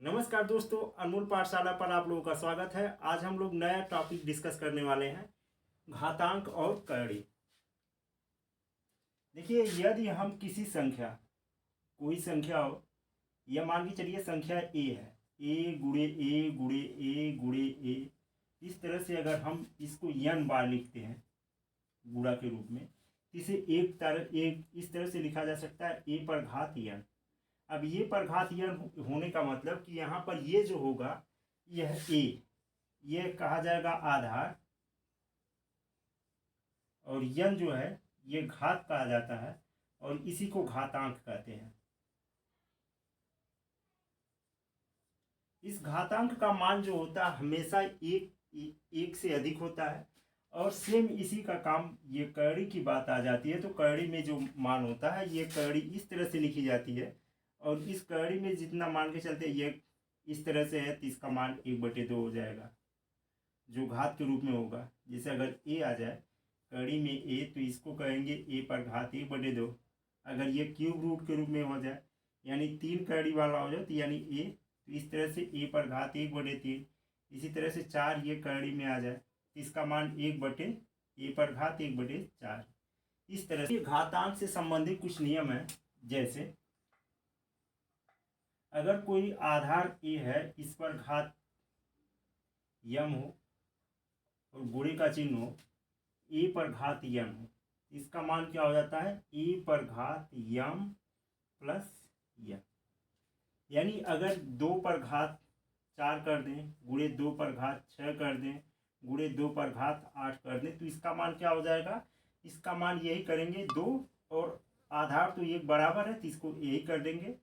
नमस्कार दोस्तों, अनमोल पाठशाला पर आप लोगों का स्वागत है। आज हम लोग नया टॉपिक डिस्कस करने वाले हैं, घातांक और कड़ी। देखिए, यदि हम किसी संख्या, कोई संख्या हो, यह मान के चलिए संख्या ए है, ए गुणे ए गुणे ए गुणे ए, इस तरह से अगर हम इसको n बार लिखते हैं गुणा के रूप में, इसे एक इस तरह से लिखा जा सकता है ए पर घात n। अब ये पर घात n होने का मतलब कि यहाँ पर ये जो होगा यह ए, ये कहा जाएगा आधार, और यन जो है ये घात कहा जाता है और इसी को घातांक कहते हैं। इस घातांक का मान जो होता है हमेशा एक से अधिक होता है। और सेम इसी का काम ये कड़ी की बात आ जाती है, तो कड़ी में जो मान होता है ये कड़ी इस तरह से लिखी जाती है, और इस कड़ी में जितना मान के चलते हैं ये इस तरह से है, तो इसका मान 1/2 हो जाएगा जो घात के रूप में होगा। जैसे अगर ए आ जाए कड़ी में ए, तो इसको कहेंगे ए पर घात 1/2। अगर ये क्यूब रूट के रूप में हो जाए यानी 3 कड़ी वाला हो जाए तो यानी ए, तो इस तरह से ए पर घात 1/3। इसी तरह से 4 ये कड़ी में आ जाए तो इसका मान 1/ए पर घात 1/4। इस तरह से घातांक से संबंधित कुछ नियम है। जैसे अगर कोई आधार ए है, इस पर घात यम हो और गुणे का चिन्ह हो, ए पर घात यम हो, इसका मान क्या हो जाता है ए पर घात यम प्लस यम। यानी अगर 2 पर घात 4 कर दें, गुणे 2 पर घात 6 कर दें, गुणे 2 पर घात 8 कर दें, तो इसका मान क्या हो जाएगा, इसका मान यही करेंगे 2, और आधार तो एक बराबर है तो इसको यही कर देंगे,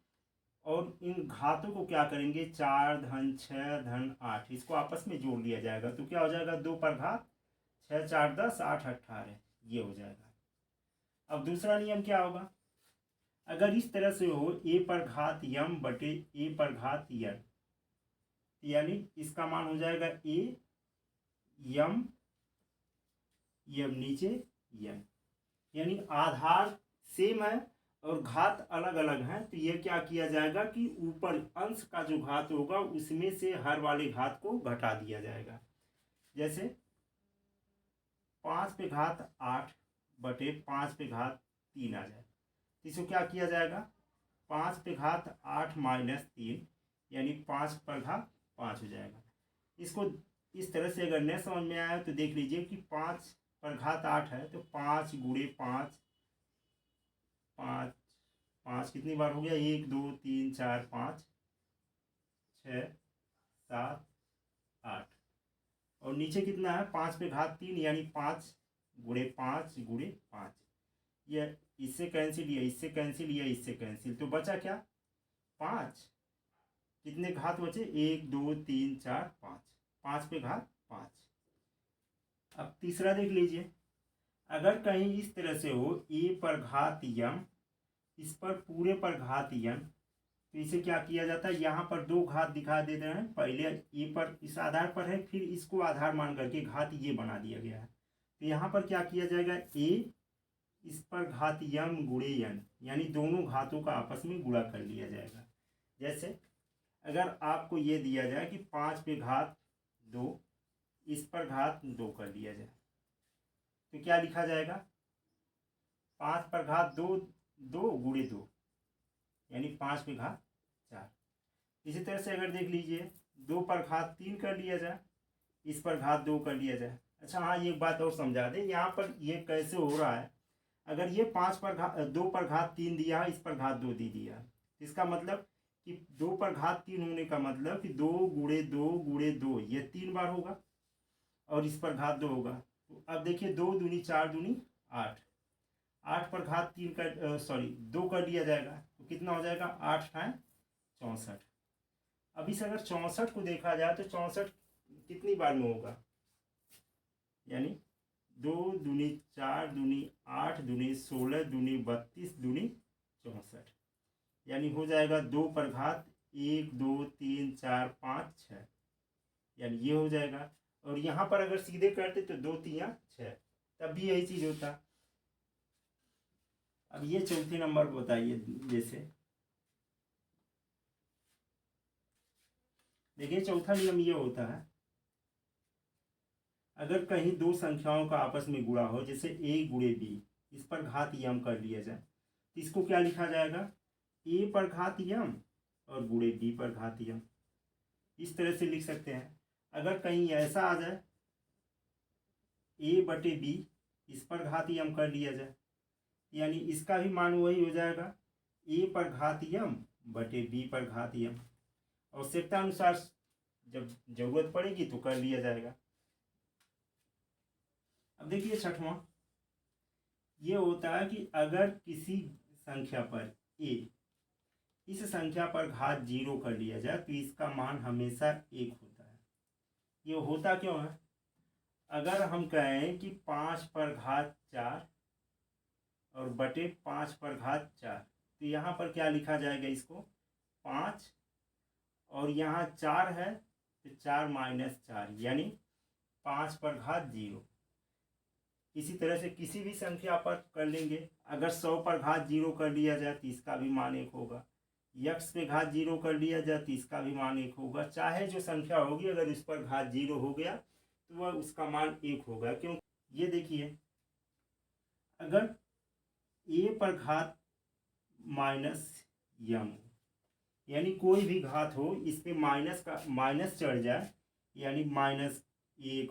और इन घातों को क्या करेंगे 4 धन 6 धन 8, इसको आपस में जोड़ लिया जाएगा। तो क्या हो जाएगा 2 पर घात 6 4 10 8 18, ये हो जाएगा। अब दूसरा नियम क्या होगा, अगर इस तरह से हो ए पर घात यम बटे ए पर घात यन, यानी इसका मान हो जाएगा ए यम यम नीचे यन, यानी आधार सेम है और घात अलग अलग हैं, तो यह क्या किया जाएगा कि ऊपर अंश का जो घात होगा उसमें से हर वाले घात को घटा दिया जाएगा। जैसे 5 पे घात 8 बटे 5 पे घात 3 आ जाए, इसको क्या किया जाएगा 5 पे घात 8 माइनस 3, यानी 5 पर घात 5 हो जाएगा। इसको इस तरह से अगर नहीं समझ में आया तो देख लीजिए कि 5 पर घात 8 है तो 5 गुणे 5, 5 5 कितनी बार हो गया 1 2 3 4 5 6 7 8, और नीचे कितना है 5 पे घात 3 यानी 5 गुणे 5 गुणे 5, यह इससे कैंसिल, या इससे कैंसिल, या इससे कैंसिल, तो बचा क्या 5। कितने घात बचे 1 2 3 4 5, 5 पे घात 5। अब तीसरा देख लीजिए, अगर कहीं इस तरह से हो ए पर घात यम, इस पर पूरे पर घात यम, तो इसे क्या किया जाता है यहाँ पर 2 घात दिखा देते हैं, पहले ए पर इस आधार पर है, फिर इसको आधार मान करके घात ये बना दिया गया है। तो यहाँ पर क्या किया जाएगा ए इस पर घात यम गुणे यन, यानी दोनों घातों का आपस में गुणा कर लिया जाएगा। जैसे अगर आपको ये दिया जाए कि 5 पे घात 2, इस पर घात 2 कर लिया जाए, तो क्या लिखा जाएगा 5 पर घात 2 2 गुणे 2, यानी 5 पे घात 4। इसी तरह से अगर देख लीजिए 2 पर घात 3 कर लिया जाए, इस पर घात 2 कर लिया जाए। अच्छा हाँ, ये बात और समझा दें, यहाँ पर ये कैसे हो रहा है, अगर ये 5 पर घात 2 पर घात 3 दिया है, इस पर घात 2 दे दिया, इसका मतलब कि 2 पर घात 3 होने का मतलब कि 2 गुणे 2 गुणे 2, ये 3 बार होगा, और इस पर घात 2 होगा। तो अब देखिए 2 दूनी 4 दूनी 8, 8 पर घात 3 कर 2 कर लिया जाएगा, तो कितना हो जाएगा 8 × 64। अब इस अगर 64 को देखा जाए तो 64 कितनी बार में होगा, यानी 2 दूनी 4 दूनी 8 दूनी 16 दूनी 32 दूनी 64, यानी हो जाएगा 2 पर घात 1 2 3 4 5 6, यानी ये हो जाएगा। और यहाँ पर अगर सीधे करते तो 2 3 6, तब भी यही चीज होता। अब ये चौथे नंबर बताइए, जैसे देखिए चौथा नियम ये होता है, अगर कहीं दो संख्याओं का आपस में गुणा हो, जैसे a गुणे b, इस पर घात यम कर लिया जाए, तो इसको क्या लिखा जाएगा, a पर घात यम और गुणे b पर घात यम, इस तरह से लिख सकते हैं। अगर कहीं ऐसा आ जाए a बटे b, इस पर घात यम कर लिया जाए, यानी इसका भी मान वही हो जाएगा a पर घात यम बटे b पर घात यम। आवश्यकता अनुसार जब जरूरत पड़ेगी तो कर लिया जाएगा। अब देखिए छठवां, ये होता है कि अगर किसी संख्या पर a, इस संख्या पर घात 0 कर लिया जाए तो इसका मान हमेशा 1 होता है। ये होता क्यों है, अगर हम कहें कि 5 पर घात 4 और बटे 5 पर घात 4, तो यहाँ पर क्या लिखा जाएगा, इसको 5 और यहाँ 4 है तो 4 माइनस 4 यानी 5 पर घात 0। इसी तरह से किसी भी संख्या पर कर लेंगे, अगर 100 पर घात 0 कर लिया जाए तो इसका भी मान 1 होगा, यक्स पे घात 0 कर लिया जाए तो इसका भी मान 1 होगा। चाहे जो संख्या होगी अगर उस पर घात 0 हो गया तो वह उसका मान 1 होगा। क्यों, ये देखिए अगर a पर घात माइनस यम, यानी कोई भी घात हो इस पे माइनस का माइनस चढ़ जाए, यानी -1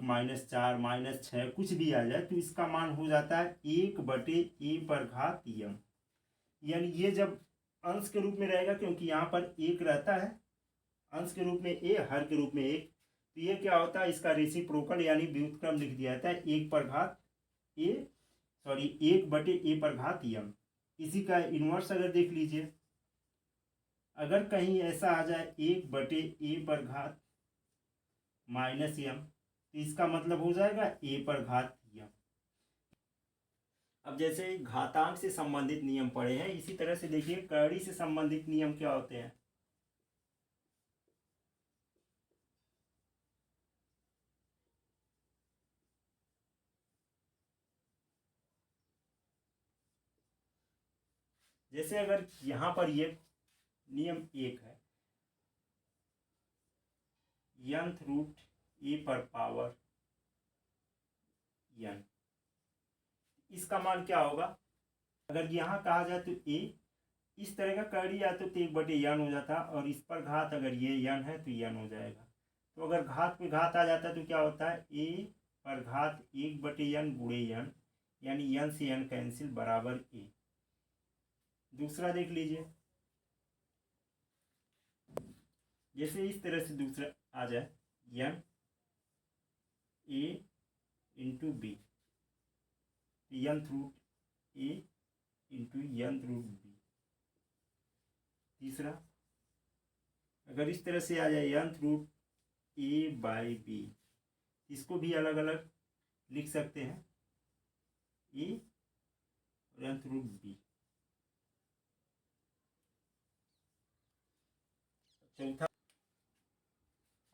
-4 -6 कुछ भी आ जाए तो इसका मान हो जाता है 1 बटे a पर घात यम। यानी ये जब अंश के रूप में रहेगा, क्योंकि यहाँ पर 1 रहता है, अंश के रूप में a, हर के रूप में 1, तो ये क्या होता है, इसका रेसिप्रोकल यानी व्युत्क्रम लिख दिया जाता है 1 बटे a पर घात यम। इसी का इनवर्स अगर देख लीजिए, अगर कहीं ऐसा आ जाए 1 बटे a पर घात माइनस यम, तो इसका मतलब हो जाएगा a पर घात यम। अब जैसे घातांक से संबंधित नियम पढ़े हैं, इसी तरह से देखिए कड़ी से संबंधित नियम क्या होते हैं। जैसे अगर यहां पर ये नियम 1 है, nth रूट a पर पावर n, इसका मान क्या होगा, अगर यहाँ कहा जाए तो a, इस तरह का कड़ी या तो 1 बटे n हो जाता, और इस पर घात अगर ये n है तो n हो जाएगा। तो अगर घात पे घात आ जाता तो क्या होता है, a पर घात 1 बटे n गुणे n, यानी n से n कैंसिल बराबर a। दूसरा देख लीजिए, जैसे इस तरह से दूसरा आ जाए n a into b, nth root a into nth root b। तीसरा अगर इस तरह से आ जाए nth root a by b, इसको भी अलग अलग लिख सकते हैं, a और nth रूट b। चौथा,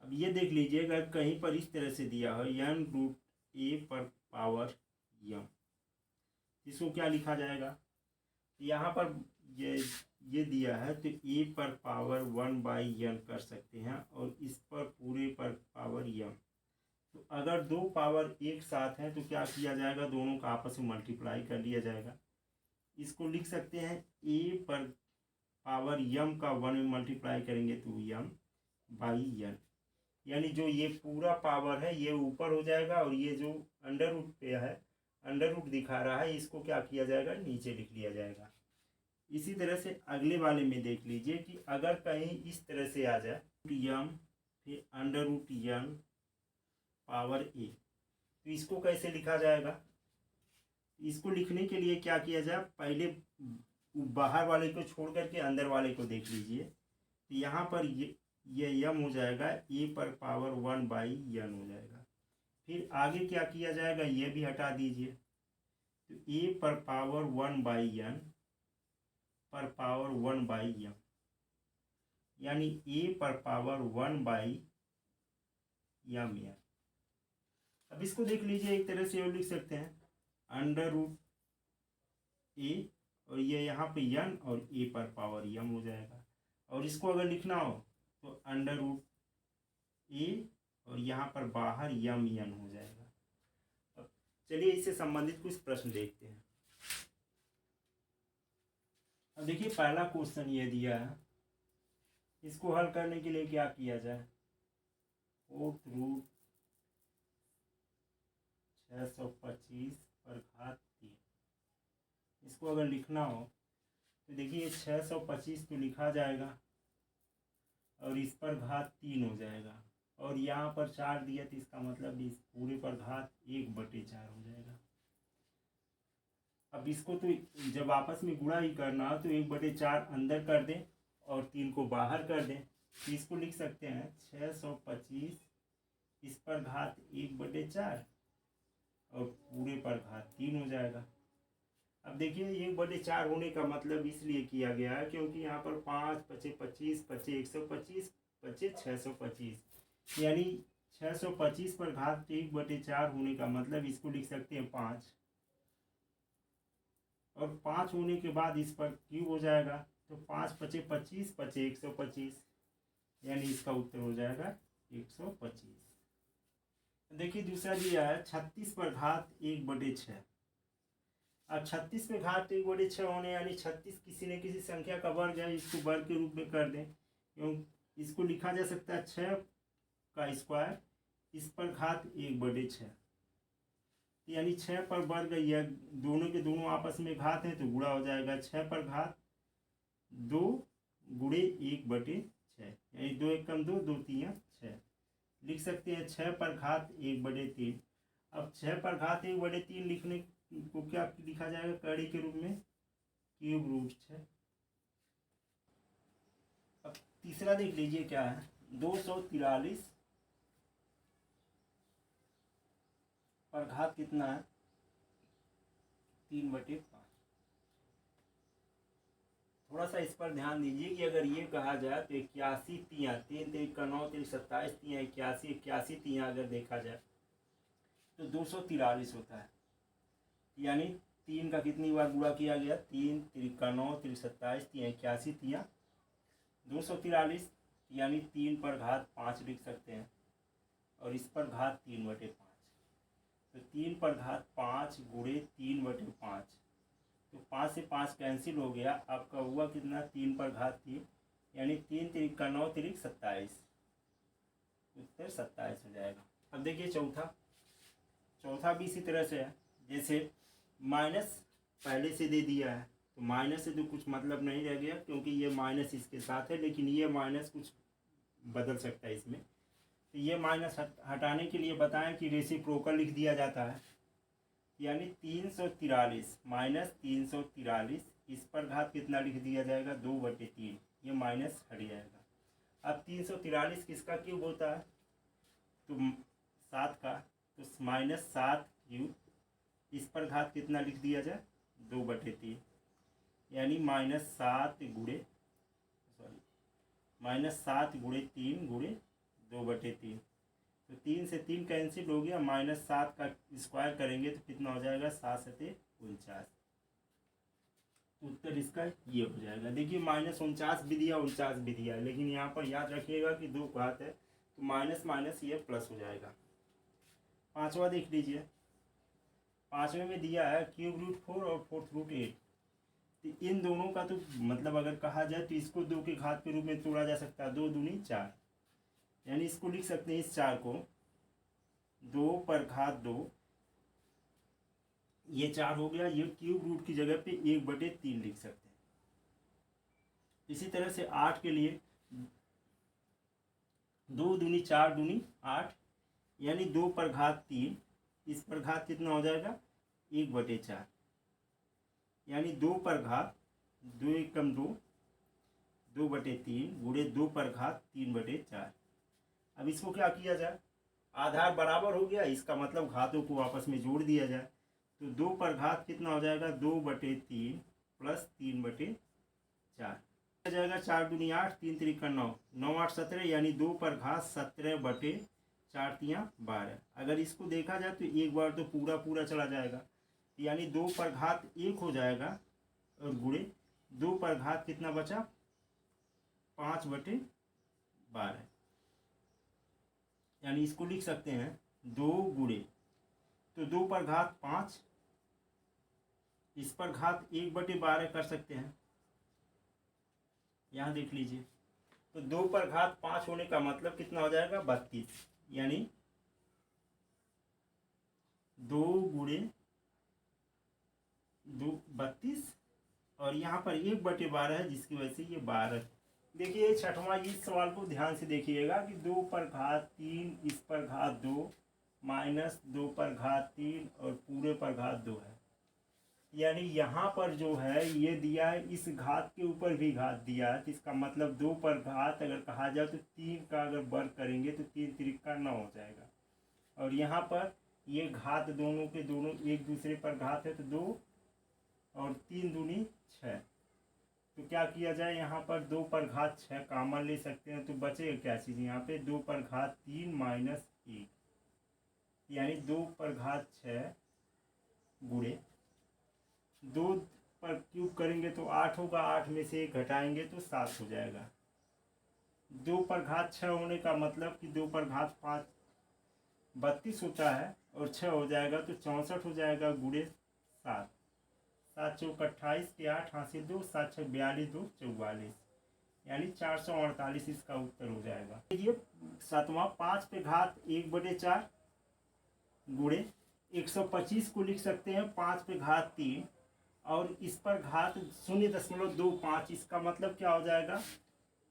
अब ये देख लीजिए अगर कहीं पर इस तरह से दिया हो n रूट a पर पावर m, इसको क्या लिखा जाएगा, यहाँ पर ये दिया है तो a पर पावर 1 बाई n कर सकते हैं, और इस पर पूरे पर पावर m। तो अगर दो पावर एक साथ है तो क्या किया जाएगा, दोनों का आपस में मल्टीप्लाई कर लिया जाएगा। इसको लिख सकते हैं a पर पावर m का 1 में मल्टीप्लाई करेंगे तो m बाई n, यानी जो ये पूरा पावर है ये ऊपर हो जाएगा, और ये जो अंडर रूट पे है, अंडर रूट दिखा रहा है, इसको क्या किया जाएगा, नीचे लिख लिया जाएगा। इसी तरह से अगले वाले में देख लीजिए कि अगर कहीं इस तरह से आ जाए m फिर under root n power a, तो इसको कैसे लिखा जाएगा। इसको लिखने के लिए क्या किया जाए, पहले बाहर वाले को छोड़ करके अंदर वाले को देख लीजिए, तो यहाँ पर ये m हो जाएगा, a पर पावर 1 बाई n हो जाएगा। फिर आगे क्या किया जाएगा, ये भी हटा दीजिए, तो a पर पावर 1 बाई n पर पावर 1 बाई m, यानी a पर पावर 1 बाई m। अब इसको देख लीजिए, एक तरह से और लिख सकते हैं अंडर रूट a, और ये यहाँ पे n और a पर पावर m हो जाएगा। और इसको अगर लिखना हो तो अंडर रूट ए और यहाँ पर बाहर यम यन हो जाएगा। अब चलिए इससे संबंधित कुछ प्रश्न देखते हैं। अब देखिए पहला क्वेश्चन ये दिया है, इसको हल करने के लिए क्या किया जाए। 4√625 पर घात 3, इसको अगर लिखना हो तो देखिए 625 तो लिखा जाएगा और इस पर घात 3 हो जाएगा, और यहाँ पर 4 दिया तो इसका मतलब इस पूरे पर घात 1/4 हो जाएगा। अब इसको तो जब आपस में गुणा ही करना हो तो 1/4 अंदर कर दें और 3 को बाहर कर दें, तो इसको लिख सकते हैं 625 इस पर घात 1/4 और पूरे पर घात 3 हो जाएगा। अब देखिए 1/4 होने का मतलब इसलिए किया गया है क्योंकि यहाँ पर 5 × 25 × 125 × 625, यानी 625 पर घात 1/4 होने का मतलब इसको लिख सकते हैं 5, और 5 होने के बाद इस पर क्यूब हो जाएगा, तो 5 × 25 × 125, यानी इसका उत्तर हो जाएगा 125। देखिए दूसरा दिया है 36 पर घात 1/6। अब 36 पे घात 1/6 होने यानी 36 किसी न किसी संख्या का वर्ग है, इसको वर्ग के रूप में कर दें, क्योंकि इसको लिखा जा सकता है 6 का स्क्वायर इस पर घात 1/6, यानी 6 पर वर्ग, या दोनों के दोनों आपस में घात है तो गुणा हो जाएगा। 6 पर घात 2 गुणे 1/6, यानी 2 × 2 2 × 3 6, लिख सकते हैं 6 पर घात 1/3। अब 6 पर घात 1/3 लिखने को क्या लिखा जाएगा कड़ी के रूप में, ³ 6। अब तीसरा देख लीजिए क्या है, 243 पर घात कितना है 3/5। थोड़ा सा इस पर ध्यान दीजिए कि अगर ये कहा जाए तो 81 तियाँ, 3 × 3 = 9, 3 × 27 तियाँ 81, 81 तियाँ अगर देखा जाए तो 243 होता है, यानी 3 का कितनी बार गुणा किया गया, 3 × 3 = 9, 3 × 27 तियाँ 81 तियाँ 243, यानी 3 पर घात 5 लिख सकते हैं, और इस पर घात 3/5, तो 3 पर घात 5 गुणे 3/5, तो 5 से 5 कैंसिल हो गया। आपका हुआ कितना 3 पर घात 3, यानी 3 × 3 = 9, 3 × 27, उत्तर 27 हो जाएगा। अब देखिए चौथा भी इसी तरह से है, जैसे माइनस पहले से दे दिया है तो माइनस से तो कुछ मतलब नहीं रह गया क्योंकि ये माइनस इसके साथ है, लेकिन ये माइनस कुछ बदल सकता है इसमें, तो ये माइनस हटाने के लिए बताएं कि रेसिप्रोकल लिख दिया जाता है, यानी 343 माइनस 343 इस पर घात कितना लिख दिया जाएगा 2/3, ये माइनस हट जाएगा। अब 343 किसका क्यूब होता है, तो 7 का, तो -7³ इस पर घात कितना लिख दिया जाए 2/3, यानी -7 गुणे 3 गुणे 2/3, तो 3 से 3 कैंसिल हो गया, -7 का स्क्वायर करेंगे तो कितना हो जाएगा 7 × 7 = 49, उत्तर इसका ये हो जाएगा। देखिए -49 भी दिया 49 भी दिया, लेकिन यहाँ पर याद रखिएगा कि 2 घात है तो माइनस माइनस ये प्लस हो जाएगा। पांचवा देख लीजिए, पांचवे में दिया है ³ और 4√8, तो इन दोनों का तो मतलब अगर कहा जाए तो इसको 2 के घात के रूप में तोड़ा जा सकता है, 2 दूनी 4, यानी इसको लिख सकते हैं इस 4 को 2 पर घात 2, ये 4 हो गया, ये ³ की जगह पे 1/3 लिख सकते हैं। इसी तरह से 8 के लिए 2 दूनी 4 दूनी 8, यानी 2 पर घात 3 इस पर घात कितना हो जाएगा 1/4, यानी 2 पर घात 2 × 2 2/3 गुणे 2 पर घात 3/4। अब इसको क्या किया जाए, आधार बराबर हो गया, इसका मतलब घातों को आपस में जोड़ दिया जाए, तो 2 पर घात कितना हो जाएगा 2/3 प्लस 3/4 हो जाएगा, 4 दूनी 8, 3 × 3 = 9, 9 × 8 = 17, यानी 2 पर घात 17/4 तियाँ 12। अगर इसको देखा जाए तो एक बार तो पूरा चला जाएगा, यानी 2 पर घात 1 हो जाएगा, और गुणे 2 पर घात कितना बचा 5/12, यानी इसको लिख सकते हैं 2 गुणे, तो 2 पर घात 5, इस पर घात 1/12 कर सकते हैं। यहाँ देख लीजिए, तो 2 पर घात 5 होने का मतलब कितना हो जाएगा 32, यानी 2 गुणे 2 32, और यहाँ पर 1/12 है जिसकी वजह से ये 12। देखिए छठवां इस सवाल को ध्यान से देखिएगा कि 2 पर घात 3, इस पर घात 2, माइनस 2 पर घात 3 और पूरे पर घात 2 है। यानी यहाँ पर जो है ये दिया है, इस घात के ऊपर भी घात दिया है, तो इसका मतलब 2 पर घात अगर कहा जाए तो 3 का अगर वर्ग करेंगे तो 3 त्रिका 9 हो जाएगा। और यहाँ पर ये घात दोनों के दोनों एक दूसरे पर घात है, तो 2 और 3 दूनी 6। तो क्या किया जाए, यहाँ पर 2 पर घात 6 कॉमन ले सकते हैं, तो बचेगा क्या चीज़ यहाँ पे 2 पर घात 3 माइनस 1, यानी 2 पर घात 6 गुणे 2 पर क्यूब करेंगे तो 8 होगा, 8 में से 1 घटाएंगे तो 7 हो जाएगा। 2 पर घात 6 होने का मतलब कि 2 पर घात 5 32 होता है, और 6 हो जाएगा तो 64 हो जाएगा, गुणे 7, 7 चौक 28 के 8 हासिल 2, 7 6 42, 2 44, यानी 448 इसका उत्तर हो जाएगा। ये सातवां 5 पे घात 1/4 गुणे 125 को लिख सकते हैं 5 पे घात 3, और इस पर घात 0.25, इसका मतलब क्या हो जाएगा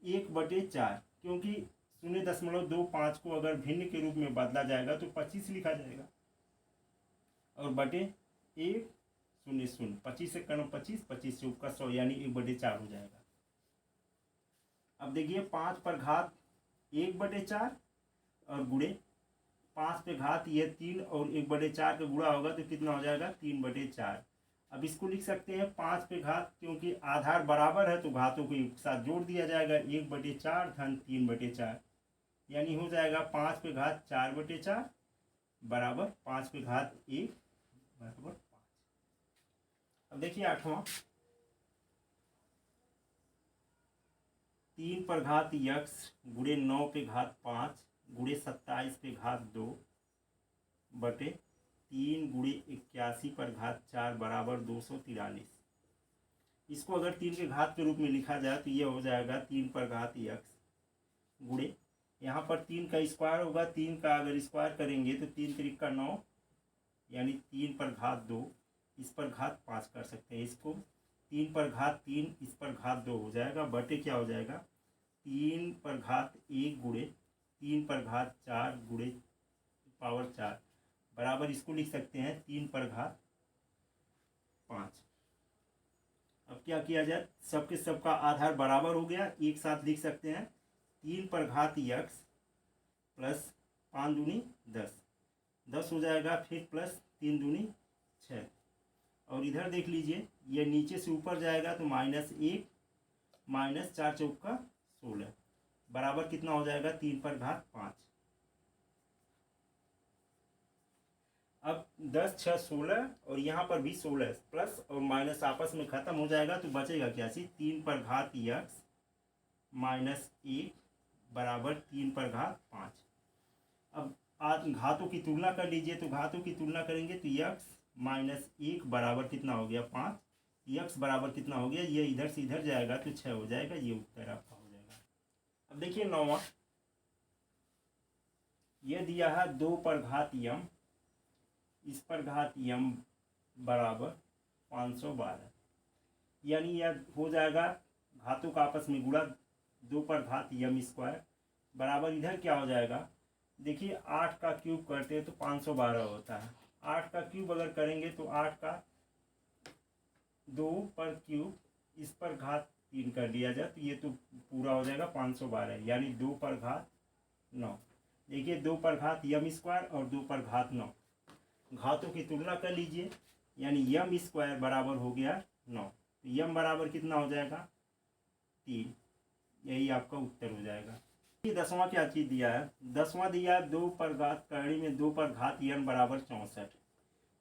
1/4, क्योंकि 0.25 को अगर भिन्न के रूप में बदला जाएगा तो 25 लिखा जाएगा, और बटे 1 0 0, 25 से करो 25, 25 से का 100, यानी 1/4 हो जाएगा। अब देखिए 5 पर घात 1/4 और गुणे 5 पे घात ये 3 और 1/4 का गुणा होगा तो कितना हो जाएगा 3/4। अब इसको लिख सकते हैं 5 पे घात, क्योंकि आधार बराबर है तो घातों को एक साथ जोड़ दिया जाएगा, 1/4 धन 3/4, यानी हो जाएगा 5 पे घात 4/4 बराबर 5 पे घात 1 बराबर 5। अब देखिए आठवां 3 पर घात x गुणे 9 पे घात 5 गुणे 27 पे घात 2 बटे 3 गुणे 81 पर घात 4 बराबर 243। इसको अगर 3 के घात के रूप में लिखा जाए तो ये हो जाएगा 3 पर घात x गुणे, यहाँ पर 3 का स्क्वायर होगा, 3 का अगर स्क्वायर करेंगे तो 3 त्रिका 9, यानी 3 पर घात 2, इस पर घात 5 कर सकते हैं, इसको 3 पर घात 3, इस पर घात 2 हो जाएगा, बटे क्या हो जाएगा 3 पर घात 1 गुणे 3 पर घात 4 गुणे पावर 4 बराबर, इसको लिख सकते हैं 3 पर घात 5। अब क्या किया जाए, सबके सबका आधार बराबर हो गया, एक साथ लिख सकते हैं 3 पर घात x प्लस 5 दूनी 10, 10 हो जाएगा, फिर प्लस 3 दूनी 6, और इधर देख लीजिए ये नीचे से ऊपर जाएगा तो -1 माइनस 4 चौका 16 बराबर कितना हो जाएगा 3 पर घात 5। अब 10 6 16 और यहाँ पर भी 16 प्लस और माइनस आपस में खत्म हो जाएगा, तो बचेगा क्या चीज 3 पर घात x माइनस 1 बराबर 3 पर घात 5। अब घातों की तुलना कर लीजिए, तो घातों की तुलना करेंगे तो x माइनस 1 बराबर कितना हो गया 5, x बराबर कितना हो गया, ये इधर से इधर जाएगा तो 6 हो जाएगा, ये उत्तर आपका हो जाएगा। अब देखिए 9वां, ये दिया है 2 पर घात m, इस पर घात m बराबर 512, यानी यह हो जाएगा घातों का आपस में गुणा 2 पर घात m स्क्वायर बराबर, इधर क्या हो जाएगा, देखिए 8 का क्यूब करते हैं तो 512 होता है, 8 का क्यूब अगर करेंगे तो 8 का 2 पर क्यूब, इस पर घात 3 कर दिया जाए तो ये तो पूरा हो जाएगा 512, यानी 2 पर घात 9। देखिए 2 पर घात m स्क्वायर और 2 पर घात 9, घातों की तुलना कर लीजिए, यानी m स्क्वायर बराबर हो गया 9, तो m बराबर कितना हो जाएगा 3, यही आपका उत्तर हो जाएगा। 10वां क्या चीज दिया है, 10वां दिया 2 पर घात करणी में 2 पर घात n बराबर 64,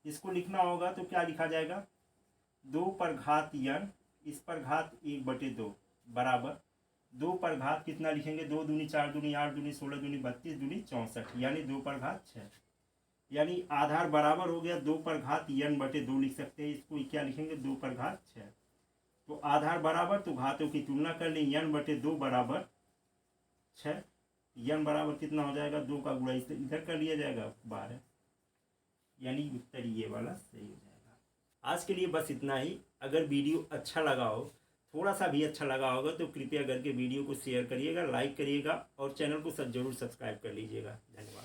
इसको लिखना होगा तो क्या लिखा जाएगा 2 पर घात n, इस पर घात 1/2 बराबर 2 पर घात कितना लिखेंगे, 2 दूनी 4 दूनी 8 दूनी 16 दूनी 32 दूनी 64, यानी 2 पर घात 6। यानी आधार बराबर हो गया 2 पर घात n बटे 2 लिख सकते हैं। इसको क्या लिखेंगे, 2 पर घात 6। तो आधार बराबर तो घातों की तुलना कर लें, n बटे 2 बराबर 6। n बराबर कितना हो जाएगा, 2 का गुणा इधर कर लिया जाएगा 12, यानी उत्तर ये वाला सही हो जाएगा। आज के लिए बस इतना ही। अगर वीडियो अच्छा लगा हो, थोड़ा सा भी अच्छा लगा होगा, तो कृपया करके वीडियो को शेयर करिएगा, लाइक करिएगा और चैनल को जरूर सब्सक्राइब कर लीजिएगा। धन्यवाद।